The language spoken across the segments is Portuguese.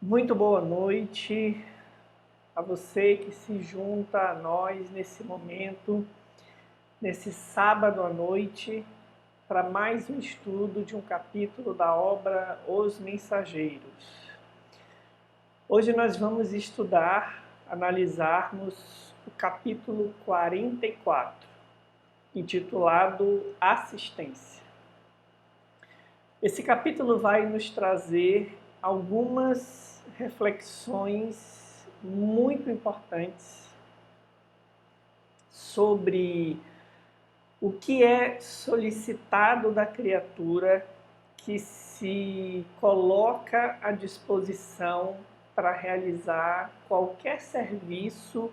Muito boa noite a você que se junta a nós nesse momento, nesse sábado à noite, para mais um estudo de um capítulo da obra Os Mensageiros. Hoje nós vamos estudar, analisarmos o capítulo 44, intitulado Assistência. Esse capítulo vai nos trazer algumas reflexões muito importantes sobre o que é solicitado da criatura que se coloca à disposição para realizar qualquer serviço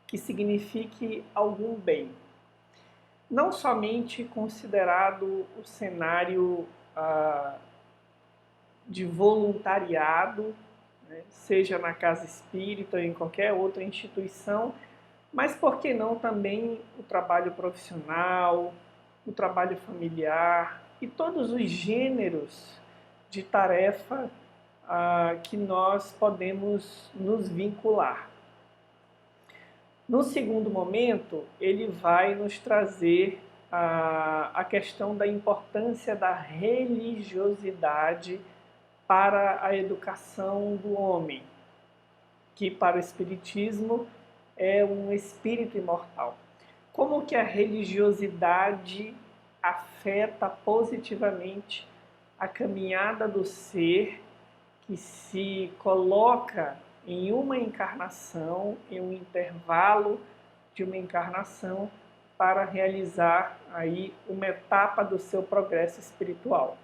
que signifique algum bem. Não somente considerado o cenário de voluntariado, né, seja na casa espírita ou em qualquer outra instituição, mas por que não também o trabalho profissional, o trabalho familiar e todos os gêneros de tarefa que nós podemos nos vincular. No segundo momento, ele vai nos trazer a questão da importância da religiosidade para a educação do homem, que para o Espiritismo é um espírito imortal. Como que a religiosidade afeta positivamente a caminhada do ser que se coloca em uma encarnação, em um intervalo de uma encarnação, para realizar aí uma etapa do seu progresso espiritual.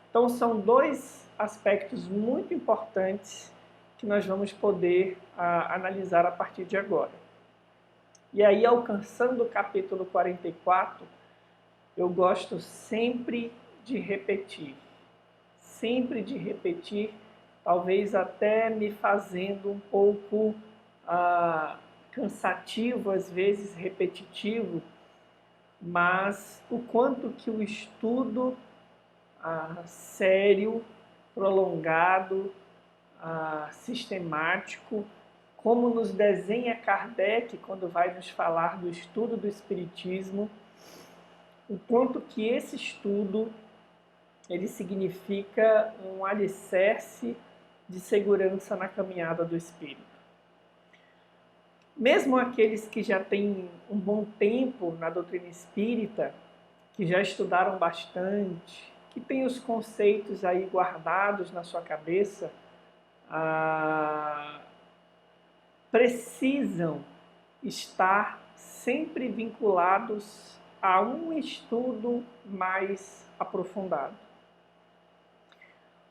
Então são dois aspectos muito importantes que nós vamos poder analisar a partir de agora. E aí, alcançando o capítulo 44, eu gosto sempre de repetir, talvez até me fazendo um pouco cansativo, às vezes repetitivo, mas o quanto que o estudo sério, prolongado, sistemático, como nos desenha Kardec quando vai nos falar do estudo do Espiritismo, o quanto que esse estudo ele significa um alicerce de segurança na caminhada do espírito. Mesmo aqueles que já têm um bom tempo na doutrina espírita, que já estudaram bastante, que têm os conceitos aí guardados na sua cabeça, precisam estar sempre vinculados a um estudo mais aprofundado.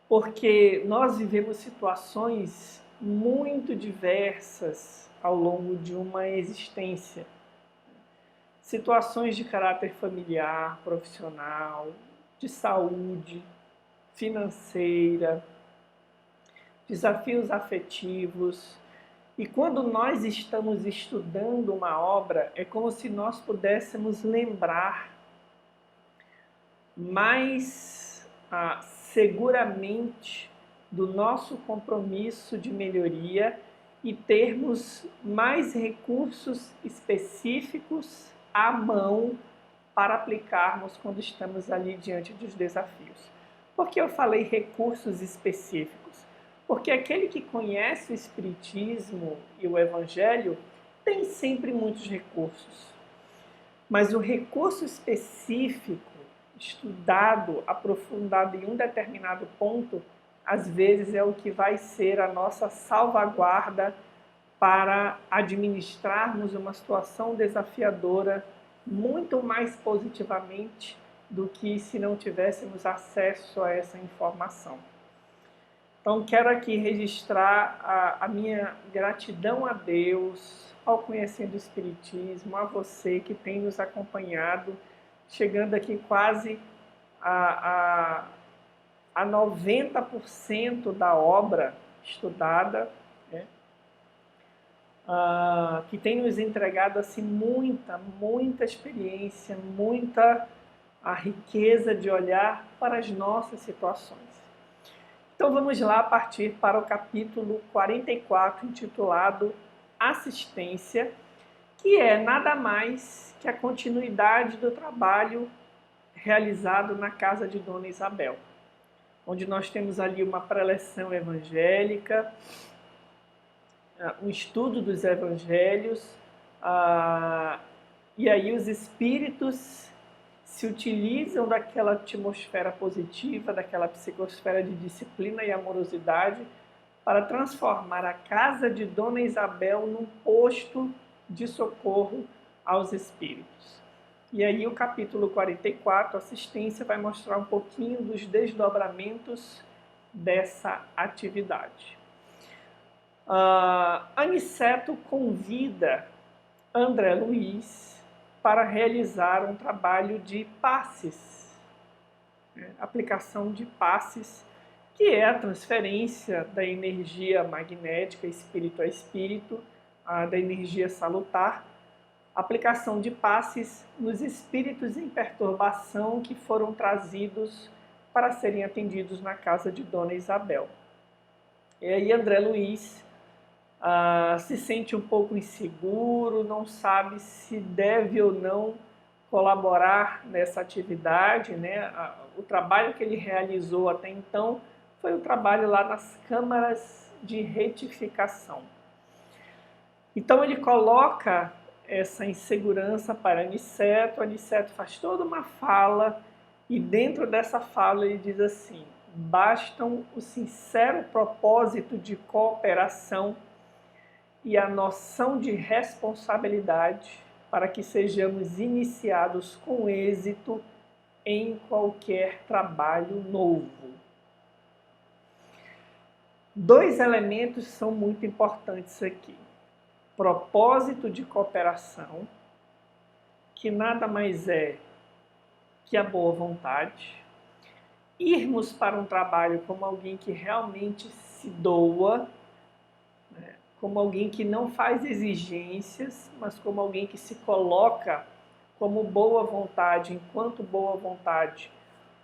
Porque nós vivemos situações muito diversas ao longo de uma existência. Situações de caráter familiar, profissional, de saúde, financeira, desafios afetivos. E quando nós estamos estudando uma obra, é como se nós pudéssemos lembrar mais seguramente do nosso compromisso de melhoria e termos mais recursos específicos à mão para aplicarmos quando estamos ali diante dos desafios. Por que eu falei recursos específicos? Porque aquele que conhece o Espiritismo e o Evangelho tem sempre muitos recursos. Mas o recurso específico, estudado, aprofundado em um determinado ponto, às vezes é o que vai ser a nossa salvaguarda para administrarmos uma situação desafiadora muito mais positivamente do que se não tivéssemos acesso a essa informação. Então, quero aqui registrar a minha gratidão a Deus, ao Conhecendo o Espiritismo, a você que tem nos acompanhado, chegando aqui quase a 90% da obra estudada, né? Que tem nos entregado assim, muita experiência, muita riqueza de olhar para as nossas situações. Então vamos lá partir para o capítulo 44, intitulado Assistência, que é nada mais que a continuidade do trabalho realizado na casa de Dona Isabel, onde nós temos ali uma preleção evangélica, um estudo dos evangelhos, e aí os espíritos se utilizam daquela atmosfera positiva, daquela psicosfera de disciplina e amorosidade para transformar a casa de Dona Isabel num posto de socorro aos espíritos. E aí o capítulo 44, Assistência, vai mostrar um pouquinho dos desdobramentos dessa atividade. Aniceto convida André Luiz para realizar um trabalho de passes, aplicação de passes, que é a transferência da energia magnética, espírito a espírito, da energia salutar, aplicação de passes nos espíritos em perturbação que foram trazidos para serem atendidos na casa de Dona Isabel. E aí André Luiz se sente um pouco inseguro, não sabe se deve ou não colaborar nessa atividade, né? O trabalho que ele realizou até então foi o trabalho lá nas câmaras de retificação. Então ele coloca essa insegurança para Aniceto. Aniceto faz toda uma fala e dentro dessa fala ele diz assim: bastam o sincero propósito de cooperação e a noção de responsabilidade para que sejamos iniciados com êxito em qualquer trabalho novo. Dois elementos são muito importantes aqui. Propósito de cooperação, que nada mais é que a boa vontade. Irmos para um trabalho como alguém que realmente se doa, como alguém que não faz exigências, mas como alguém que se coloca como boa vontade, enquanto boa vontade,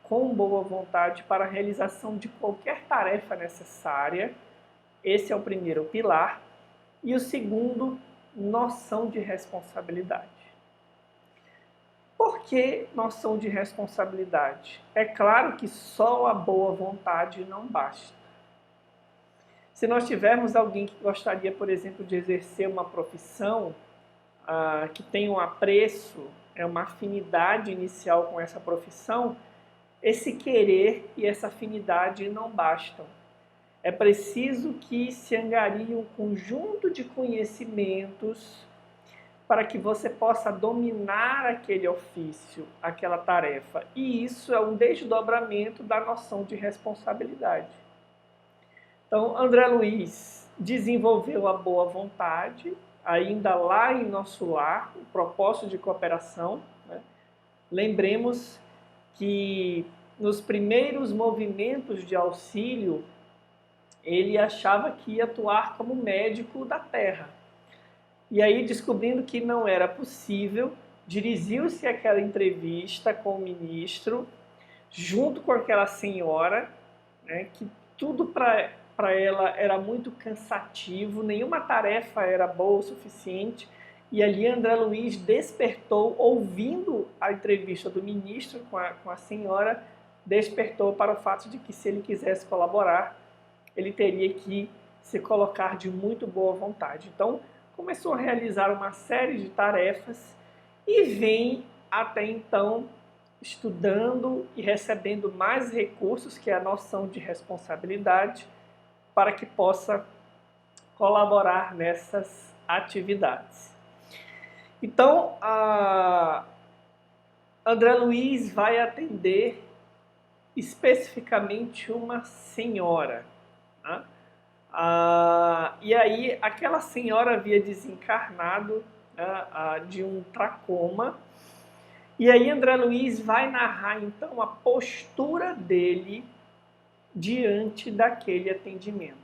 com boa vontade para a realização de qualquer tarefa necessária. Esse é o primeiro pilar. E o segundo, noção de responsabilidade. Por que noção de responsabilidade? É claro que só a boa vontade não basta. Se nós tivermos alguém que gostaria, por exemplo, de exercer uma profissão que tem um apreço, uma afinidade inicial com essa profissão, esse querer e essa afinidade não bastam. É preciso que se angarie um conjunto de conhecimentos para que você possa dominar aquele ofício, aquela tarefa. E isso é um desdobramento da noção de responsabilidade. Então, André Luiz desenvolveu a boa vontade, ainda lá em nosso lar, o propósito de cooperação. Né? Lembremos que nos primeiros movimentos de auxílio, ele achava que ia atuar como médico da terra. E aí, descobrindo que não era possível, dirigiu-se àquela entrevista com o ministro, junto com aquela senhora, né, que tudo para ela era muito cansativo, nenhuma tarefa era boa o suficiente, e ali André Luiz despertou, ouvindo a entrevista do ministro com a senhora, despertou para o fato de que se ele quisesse colaborar, ele teria que se colocar de muito boa vontade. Então, começou a realizar uma série de tarefas e vem até então estudando e recebendo mais recursos, que é a noção de responsabilidade, para que possa colaborar nessas atividades. Então, André Luiz vai atender especificamente uma senhora. Né? E aí, aquela senhora havia desencarnado de um tracoma. E aí, André Luiz vai narrar, então, a postura dele diante daquele atendimento.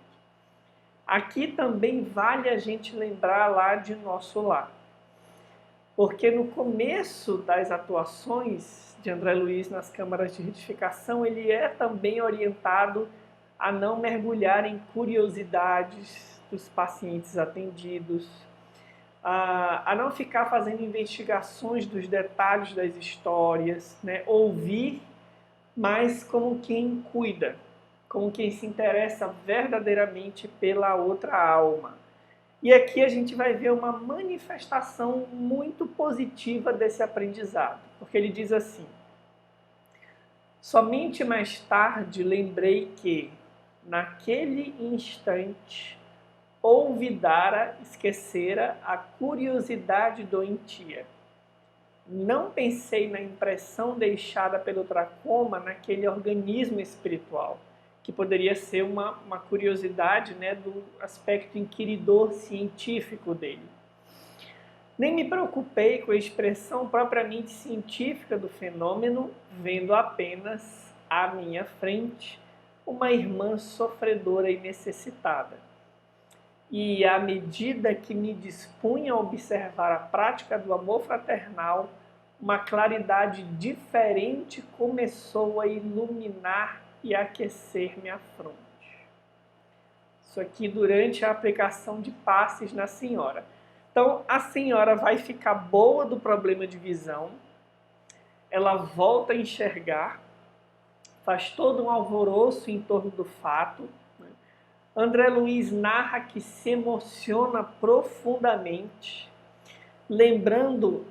Aqui também vale a gente lembrar lá de nosso lar. Porque no começo das atuações de André Luiz nas câmaras de retificação, ele é também orientado a não mergulhar em curiosidades dos pacientes atendidos, a não ficar fazendo investigações dos detalhes das histórias, né? Ouvir, mas como quem cuida, como quem se interessa verdadeiramente pela outra alma. E aqui a gente vai ver uma manifestação muito positiva desse aprendizado, porque ele diz assim: somente mais tarde lembrei que, naquele instante, olvidara, esquecera a curiosidade doentia. Não pensei na impressão deixada pelo tracoma naquele organismo espiritual, que poderia ser uma curiosidade, né, do aspecto inquiridor científico dele. Nem me preocupei com a expressão propriamente científica do fenômeno, vendo apenas à minha frente uma irmã sofredora e necessitada. E à medida que me dispunha a observar a prática do amor fraternal, uma claridade diferente começou a iluminar e aquecer minha fronte. Isso aqui durante a aplicação de passes na senhora. Então, a senhora vai ficar boa do problema de visão, ela volta a enxergar, faz todo um alvoroço em torno do fato. André Luiz narra que se emociona profundamente, lembrando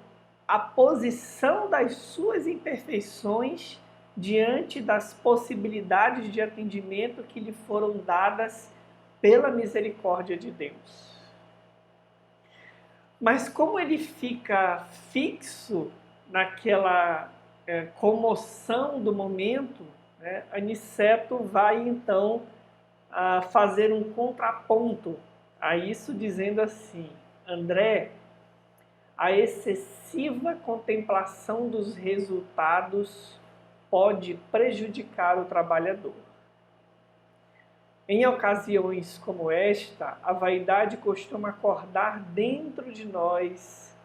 a posição das suas imperfeições diante das possibilidades de atendimento que lhe foram dadas pela misericórdia de Deus. Mas como ele fica fixo naquela comoção do momento, né, Aniceto vai então a fazer um contraponto a isso, dizendo assim: André, a excessiva contemplação dos resultados pode prejudicar o trabalhador. Em ocasiões como esta, a vaidade costuma acordar dentro de nós,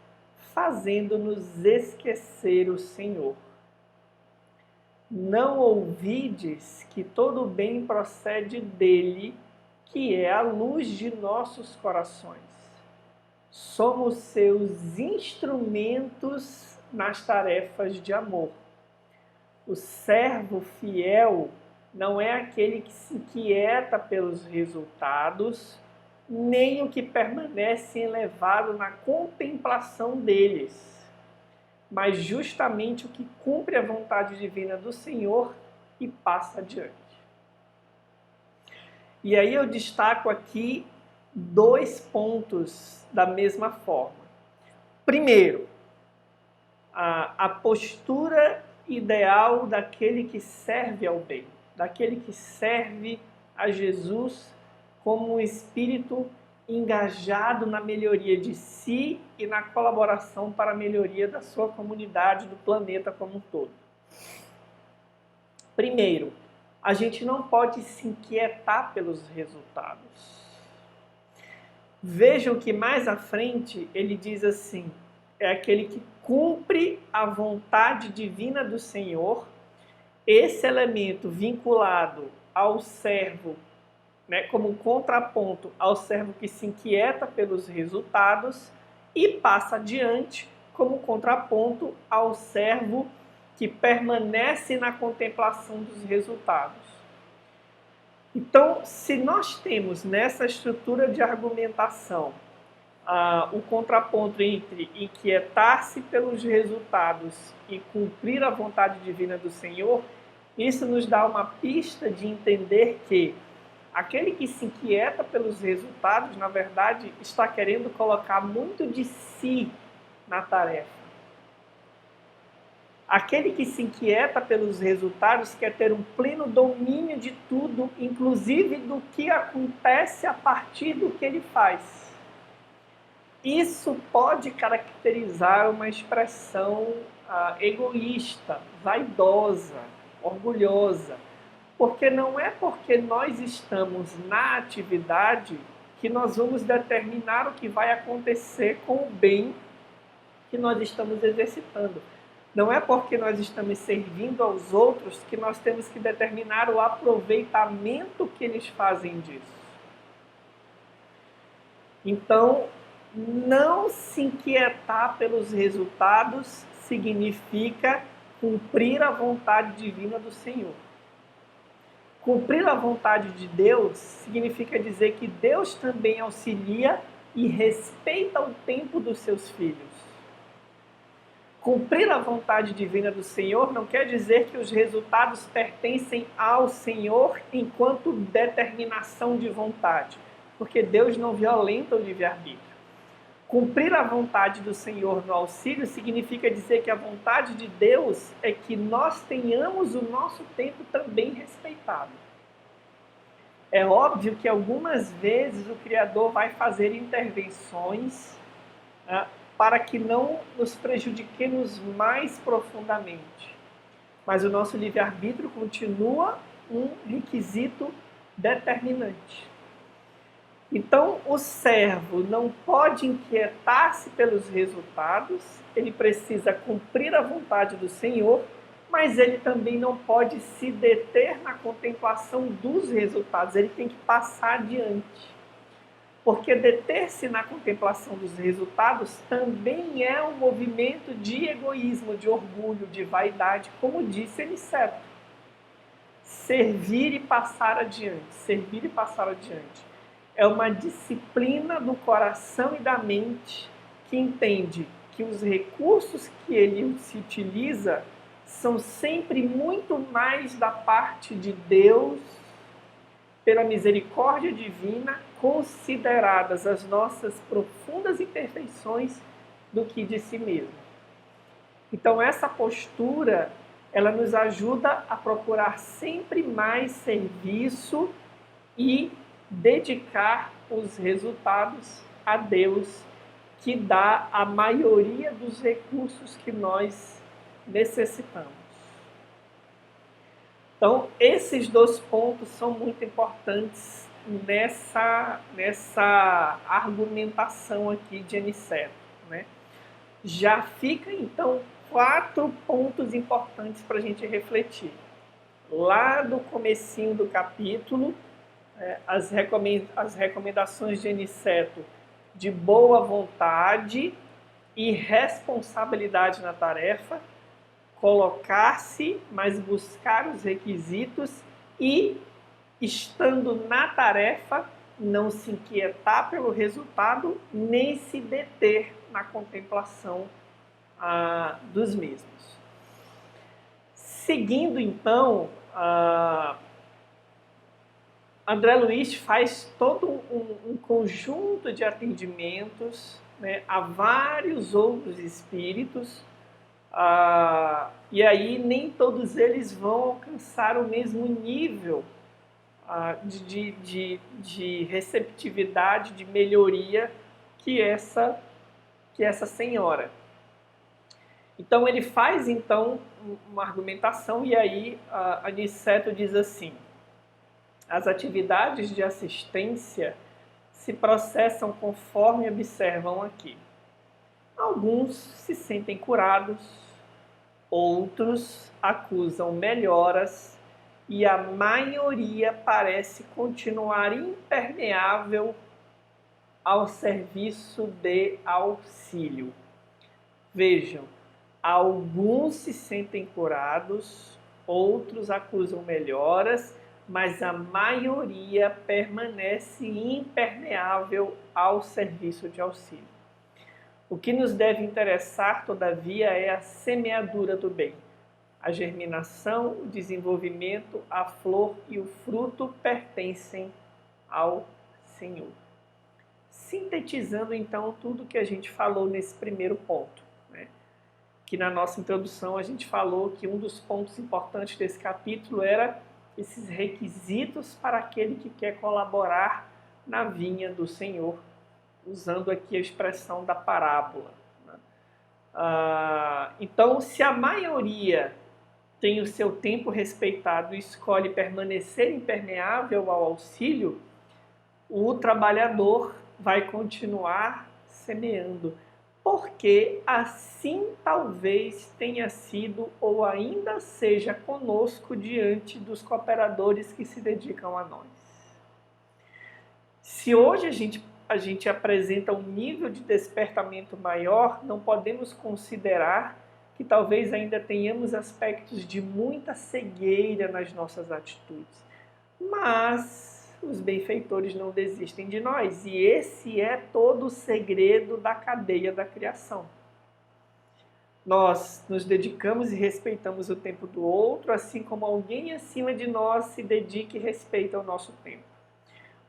fazendo-nos esquecer o Senhor. Não ouvides que todo o bem procede dele, que é a luz de nossos corações. Somos seus instrumentos nas tarefas de amor. O servo fiel não é aquele que se inquieta pelos resultados, nem o que permanece elevado na contemplação deles, mas justamente o que cumpre a vontade divina do Senhor e passa adiante. E aí eu destaco aqui 2 pontos da mesma forma. Primeiro, a postura ideal daquele que serve ao bem, daquele que serve a Jesus como um espírito engajado na melhoria de si e na colaboração para a melhoria da sua comunidade, do planeta como um todo. Primeiro, a gente não pode se inquietar pelos resultados. Vejam que mais à frente ele diz assim: é aquele que cumpre a vontade divina do Senhor, esse elemento vinculado ao servo, né, como um contraponto ao servo que se inquieta pelos resultados, e passa adiante como contraponto ao servo que permanece na contemplação dos resultados. Então, se nós temos nessa estrutura de argumentação o contraponto entre inquietar-se pelos resultados e cumprir a vontade divina do Senhor, isso nos dá uma pista de entender que aquele que se inquieta pelos resultados, na verdade, está querendo colocar muito de si na tarefa. Aquele que se inquieta pelos resultados quer ter um pleno domínio de tudo, inclusive do que acontece a partir do que ele faz. Isso pode caracterizar uma expressão egoísta, vaidosa, orgulhosa, porque não é porque nós estamos na atividade que nós vamos determinar o que vai acontecer com o bem que nós estamos exercitando. Não é porque nós estamos servindo aos outros que nós temos que determinar o aproveitamento que eles fazem disso. Então, não se inquietar pelos resultados significa cumprir a vontade divina do Senhor. Cumprir a vontade de Deus significa dizer que Deus também auxilia e respeita o tempo dos seus filhos. Cumprir a vontade divina do Senhor não quer dizer que os resultados pertencem ao Senhor enquanto determinação de vontade, porque Deus não violenta o livre-arbítrio. Cumprir a vontade do Senhor no auxílio significa dizer que a vontade de Deus é que nós tenhamos o nosso tempo também respeitado. É óbvio que algumas vezes o Criador vai fazer intervenções para que não nos prejudiquemos mais profundamente. Mas o nosso livre-arbítrio continua um requisito determinante. Então, o servo não pode inquietar-se pelos resultados, ele precisa cumprir a vontade do Senhor, mas ele também não pode se deter na contemplação dos resultados, ele tem que passar adiante. Porque deter-se na contemplação dos resultados também é um movimento de egoísmo, de orgulho, de vaidade, como disse Aniceto. Servir e passar adiante, servir e passar adiante. É uma disciplina do coração e da mente que entende que os recursos que ele se utiliza são sempre muito mais da parte de Deus, pela misericórdia divina, consideradas as nossas profundas imperfeições, do que de si mesmo. Então essa postura, ela nos ajuda a procurar sempre mais serviço e dedicar os resultados a Deus, que dá a maioria dos recursos que nós necessitamos. Então, esses dois pontos são muito importantes nessa argumentação aqui de Aniceto, né? Já fica, então, 4 pontos importantes para a gente refletir. Lá do comecinho do capítulo, as recomendações de Aniceto de boa vontade e responsabilidade na tarefa, colocar-se, mas buscar os requisitos e, estando na tarefa, não se inquietar pelo resultado, nem se deter na contemplação dos mesmos. Seguindo, então, André Luiz faz todo um conjunto de atendimentos, né, a vários outros espíritos, e aí nem todos eles vão alcançar o mesmo nível de receptividade, de melhoria que essa senhora. Então ele faz uma argumentação, e aí Aniceto diz assim: as atividades de assistência se processam conforme observam aqui. Alguns se sentem curados, outros acusam melhoras e a maioria parece continuar impermeável ao serviço de auxílio. Vejam, alguns se sentem curados, outros acusam melhoras, mas a maioria permanece impermeável ao serviço de auxílio. O que nos deve interessar, todavia, é a semeadura do bem. A germinação, o desenvolvimento, a flor e o fruto pertencem ao Senhor. Sintetizando, então, tudo que a gente falou nesse primeiro ponto, né? Que na nossa introdução a gente falou que um dos pontos importantes desse capítulo era esses requisitos para aquele que quer colaborar na vinha do Senhor, usando aqui a expressão da parábola, né? Então, se a maioria tem o seu tempo respeitado e escolhe permanecer impermeável ao auxílio, o trabalhador vai continuar semeando, porque assim talvez tenha sido ou ainda seja conosco diante dos cooperadores que se dedicam a nós. Se hoje a gente apresenta um nível de despertamento maior, não podemos considerar que talvez ainda tenhamos aspectos de muita cegueira nas nossas atitudes. Mas os benfeitores não desistem de nós, e esse é todo o segredo da cadeia da criação. Nós nos dedicamos e respeitamos o tempo do outro, assim como alguém acima de nós se dedica e respeita o nosso tempo.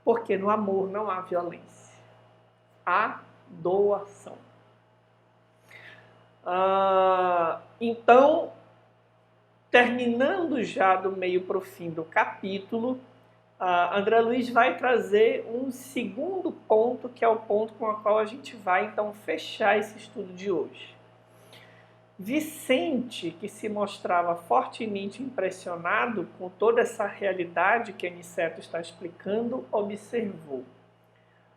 Porque no amor não há violência, há doação. Então, terminando já do meio para o fim do capítulo, André Luiz vai trazer um segundo ponto, que é o ponto com o qual a gente vai então fechar esse estudo de hoje. Vicente, que se mostrava fortemente impressionado com toda essa realidade que Aniceto está explicando, observou: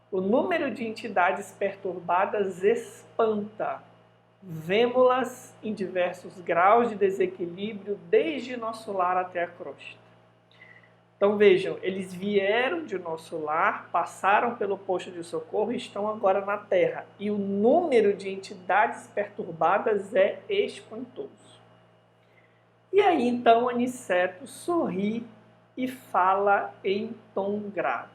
o número de entidades perturbadas espanta. Vemo-las em diversos graus de desequilíbrio, desde nosso lar até a crosta. Então vejam, eles vieram de nosso lar, passaram pelo posto de socorro e estão agora na Terra. E o número de entidades perturbadas é espantoso. E aí então Aniceto sorri e fala em tom grave: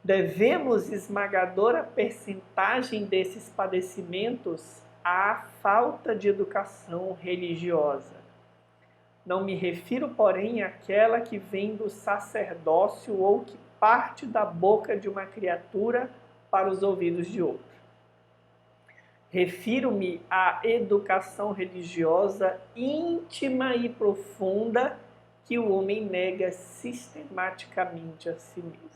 devemos esmagadora percentagem desses padecimentos à falta de educação religiosa. Não me refiro, porém, àquela que vem do sacerdócio ou que parte da boca de uma criatura para os ouvidos de outro. Refiro-me à educação religiosa íntima e profunda que o homem nega sistematicamente a si mesmo.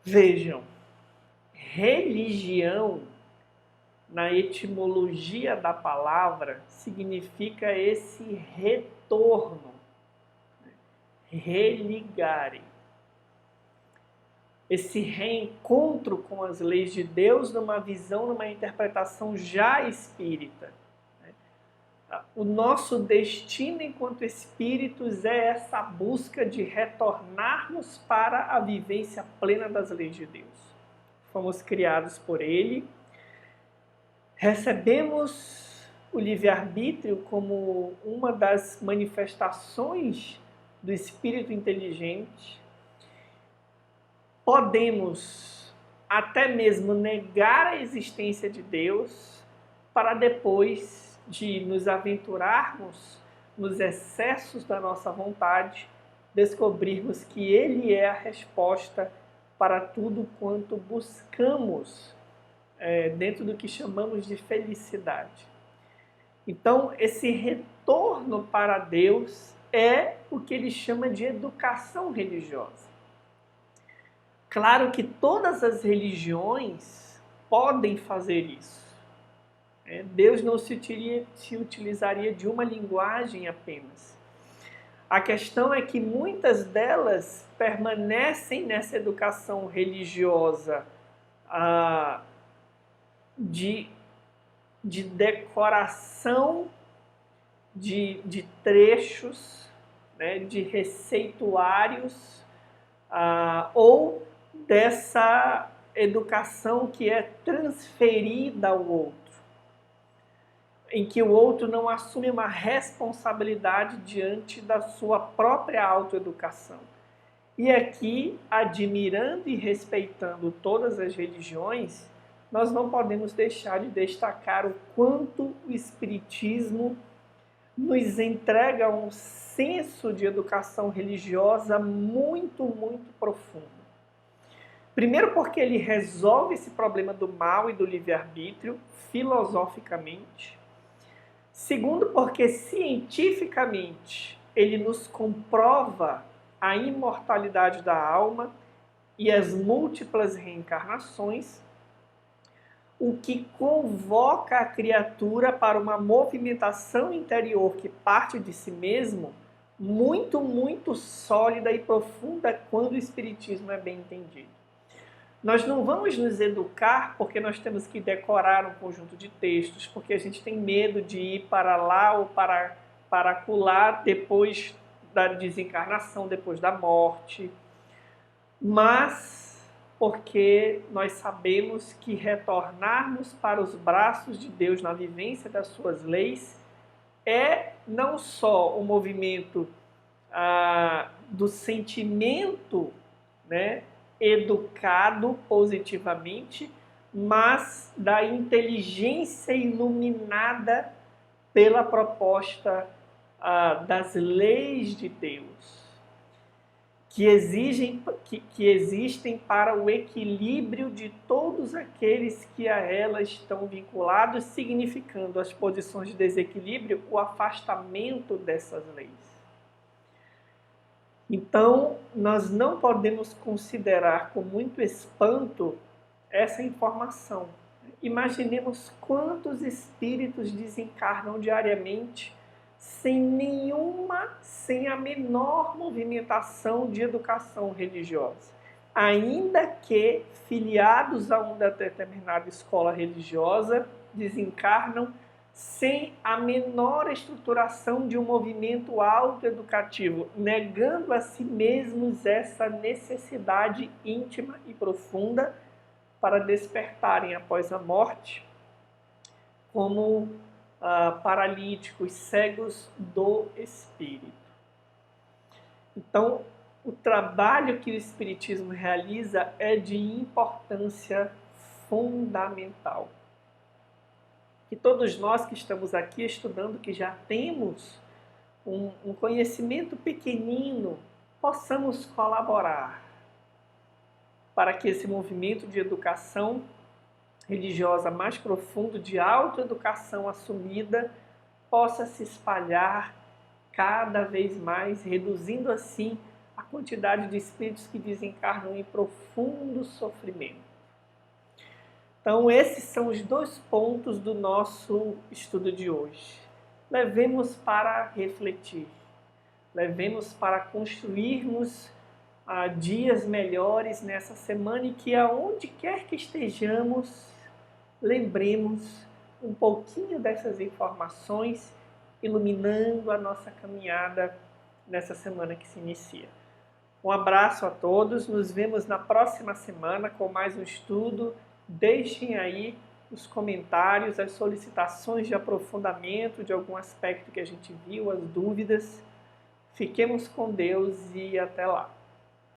Vejam, religião, na etimologia da palavra, significa esse retorno, religare. Esse reencontro com as leis de Deus numa visão, numa interpretação já espírita. O nosso destino enquanto espíritos é essa busca de retornarmos para a vivência plena das leis de Deus. Fomos criados por Ele, recebemos o livre-arbítrio como uma das manifestações do espírito inteligente. Podemos até mesmo negar a existência de Deus para depois de nos aventurarmos nos excessos da nossa vontade, descobrirmos que Ele é a resposta para tudo quanto buscamos dentro do que chamamos de felicidade. Então, esse retorno para Deus é o que ele chama de educação religiosa. Claro que todas as religiões podem fazer isso. Deus não se utilizaria de uma linguagem apenas. A questão é que muitas delas permanecem nessa educação religiosa de decoração de trechos, de receituários, ou dessa educação que é transferida ao outro, em que o outro não assume uma responsabilidade diante da sua própria autoeducação. E aqui, admirando e respeitando todas as religiões, nós não podemos deixar de destacar o quanto o Espiritismo nos entrega um senso de educação religiosa muito, muito profundo. Primeiro porque ele resolve esse problema do mal e do livre-arbítrio filosoficamente. Segundo porque cientificamente ele nos comprova a imortalidade da alma e as múltiplas reencarnações, o que convoca a criatura para uma movimentação interior que parte de si mesmo, muito, muito sólida e profunda quando o Espiritismo é bem entendido. Nós não vamos nos educar porque nós temos que decorar um conjunto de textos, porque a gente tem medo de ir para lá ou para acolá depois da desencarnação, depois da morte, mas porque nós sabemos que retornarmos para os braços de Deus na vivência das suas leis é não só o movimento do sentimento, né, educado positivamente, mas da inteligência iluminada pela proposta das leis de Deus, que existem para o equilíbrio de todos aqueles que a elas estão vinculados, significando as posições de desequilíbrio, o afastamento dessas leis. Então, nós não podemos considerar com muito espanto essa informação. Imaginemos quantos espíritos desencarnam diariamente sem a menor movimentação de educação religiosa. Ainda que filiados a uma determinada escola religiosa, desencarnam sem a menor estruturação de um movimento autoeducativo, negando a si mesmos essa necessidade íntima e profunda para despertarem após a morte como paralíticos, cegos do espírito. Então, o trabalho que o Espiritismo realiza é de importância fundamental. Que todos nós que estamos aqui estudando, que já temos um conhecimento pequenino, possamos colaborar para que esse movimento de educação religiosa mais profundo, de autoeducação assumida, possa se espalhar cada vez mais, reduzindo assim a quantidade de espíritos que desencarnam em profundo sofrimento. Então, esses são os 2 pontos do nosso estudo de hoje. Levemos para refletir, levemos para construirmos dias melhores nessa semana e que aonde quer que estejamos, lembremos um pouquinho dessas informações, iluminando a nossa caminhada nessa semana que se inicia. Um abraço a todos, nos vemos na próxima semana com mais um estudo. Deixem aí os comentários, as solicitações de aprofundamento de algum aspecto que a gente viu, as dúvidas. Fiquemos com Deus e até lá.